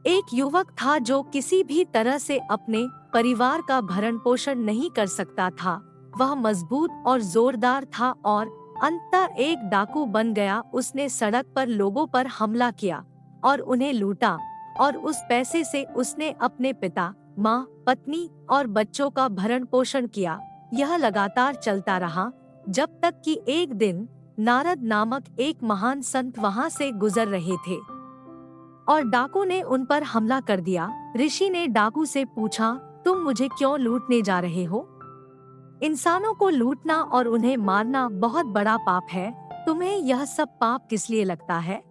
एक युवक था जो किसी भी तरह से अपने परिवार का भरण पोषण नहीं कर सकता था। वह मजबूत और जोरदार था और अंततः एक डाकू बन गया। उसने सड़क पर लोगों पर हमला किया और उन्हें लूटा, और उस पैसे से उसने अपने पिता, माँ, पत्नी और बच्चों का भरण पोषण किया। यह लगातार चलता रहा जब तक कि एक दिन नारद नामक एक महान संत वहां से गुजर रहे थे और डाकू ने उन पर हमला कर दिया। ऋषि ने डाकू से पूछा, तुम मुझे क्यों लूटने जा रहे हो? इंसानों को लूटना और उन्हें मारना बहुत बड़ा पाप है। तुम्हें यह सब पाप किस लिए लगता है?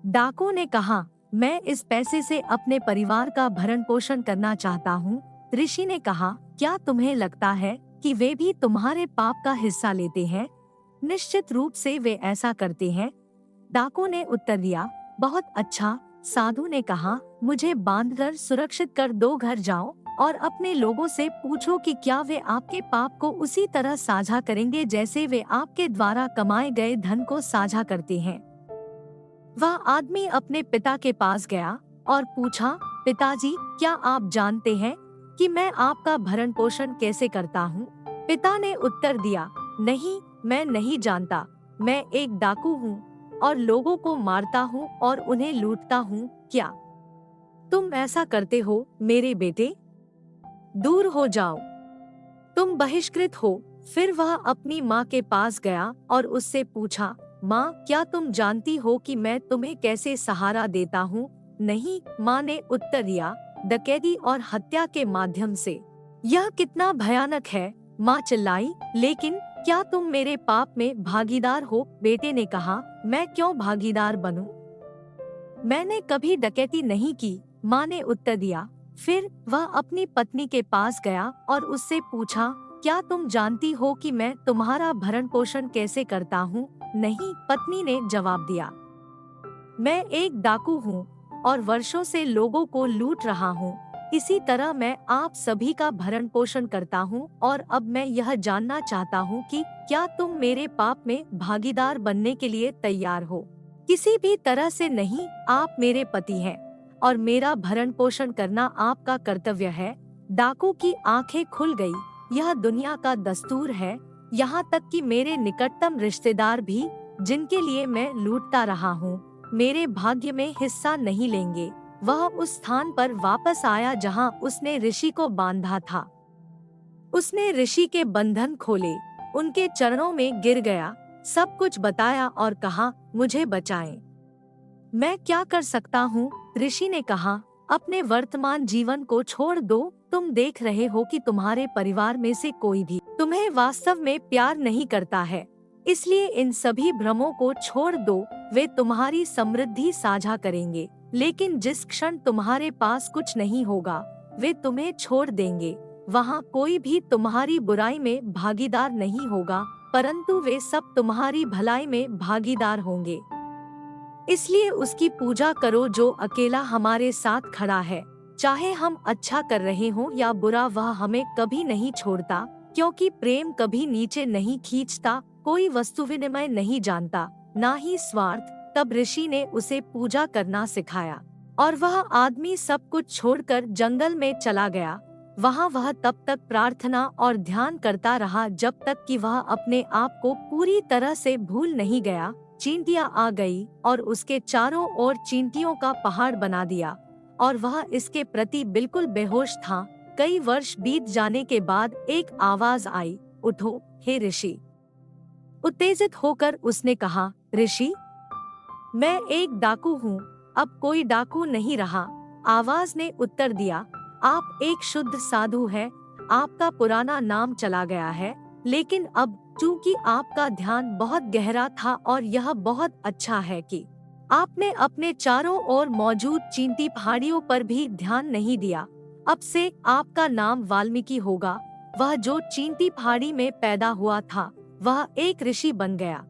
डाकू ने कहा, मैं इस पैसे से अपने परिवार का भरण पोषण करना चाहता हूँ। ऋषि ने कहा, क्या तुम्हें लगता है कि वे भी तुम्हारे पाप का हिस्सा लेते हैं? निश्चित रूप से वे ऐसा करते हैं। डाकू ने उत्तर दिया, बहुत अच्छा। साधु ने कहा, मुझे बांधकर सुरक्षित कर दो, घर जाओ और अपने लोगों से पूछो कि क्या वे आपके पाप को उसी तरह साझा करेंगे जैसे वे आपके द्वारा कमाए गए धन को साझा करते हैं। वह आदमी अपने पिता के पास गया और पूछा, पिताजी, क्या आप जानते हैं कि मैं आपका भरण पोषण कैसे करता हूँ? पिता ने उत्तर दिया, नहीं, मैं नहीं जानता। मैं एक डाकू हूँ और लोगों को मारता हूँ और उन्हें लूटता हूँ। क्या तुम ऐसा करते हो मेरे बेटे? दूर हो जाओ, तुम बहिष्कृत हो। फिर वह अपनी माँ के पास गया और उससे पूछा, माँ, क्या तुम जानती हो कि मैं तुम्हें कैसे सहारा देता हूँ? नहीं, माँ ने उत्तर दिया, डकैती और हत्या के माध्यम से। यह कितना भयानक है, माँ चिल्लाई। लेकिन क्या तुम मेरे पाप में भागीदार हो? बेटे ने कहा, मैं क्यों भागीदार बनूं? मैंने कभी डकैती नहीं की, माँ ने उत्तर दिया। फिर वह अपनी पत्नी के पास गया और उससे पूछा, क्या तुम जानती हो कि मैं तुम्हारा भरण पोषण कैसे करता हूँ? नहीं, पत्नी ने जवाब दिया, मैं एक डाकू हूँ और वर्षों से लोगों को लूट रहा हूँ। इसी तरह मैं आप सभी का भरण पोषण करता हूँ और अब मैं यह जानना चाहता हूँ कि क्या तुम मेरे पाप में भागीदार बनने के लिए तैयार हो? किसी भी तरह से नहीं, आप मेरे पति हैं और मेरा भरण पोषण करना आपका कर्तव्य है। डाकू की आंखें खुल गई। यह दुनिया का दस्तूर है, यहाँ तक कि मेरे निकटतम रिश्तेदार भी, जिनके लिए मैं लूटता रहा हूँ, मेरे भाग्य में हिस्सा नहीं लेंगे। वह उस स्थान पर वापस आया जहाँ उसने ऋषि को बांधा था। उसने ऋषि के बंधन खोले, उनके चरणों में गिर गया, सब कुछ बताया और कहा, मुझे बचाएं। मैं क्या कर सकता हूँ? ऋषि ने कहा, अपने वर्तमान जीवन को छोड़ दो। तुम देख रहे हो कि तुम्हारे परिवार में से कोई भी तुम्हें वास्तव में प्यार नहीं करता है, इसलिए इन सभी भ्रमों को छोड़ दो। वे तुम्हारी समृद्धि साझा करेंगे, लेकिन जिस क्षण तुम्हारे पास कुछ नहीं होगा, वे तुम्हें छोड़ देंगे। वहाँ कोई भी तुम्हारी बुराई में भागीदार नहीं होगा, परंतु वे सब तुम्हारी भलाई में भागीदार होंगे। इसलिए उसकी पूजा करो जो अकेला हमारे साथ खड़ा है। चाहे हम अच्छा कर रहे हों या बुरा, वह हमें कभी नहीं छोड़ता, क्योंकि प्रेम कभी नीचे नहीं खींचता। कोई वस्तु विनिमय नहीं जानता, ना ही स्वार्थ। तब ऋषि ने उसे पूजा करना सिखाया और वह आदमी सब कुछ छोड़कर जंगल में चला गया। वहाँ वह तब तक प्रार्थना और ध्यान करता रहा जब तक कि वह अपने आप को पूरी तरह से भूल नहीं गया। चींटियां आ गई और उसके चारों ओर चींटियों का पहाड़ बना दिया और वह इसके प्रति बिल्कुल बेहोश था। कई वर्ष बीत जाने के बाद एक आवाज आई, उठो हे ऋषि। उत्तेजित होकर उसने कहा, ऋषि, मैं एक डाकू हूँ, अब कोई डाकू नहीं रहा। आवाज ने उत्तर दिया, आप एक शुद्ध साधु हैं। आपका पुराना नाम चला गया है, लेकिन अब चूंकि आपका ध्यान बहुत गहरा था और यह बहुत अच्छा है कि आपने अपने चारों ओर मौजूद चींटी पहाड़ियों पर भी ध्यान नहीं दिया। अब से आपका नाम वाल्मीकि होगा। वह जो चींटी पहाड़ी में पैदा हुआ था, वह एक ऋषि बन गया।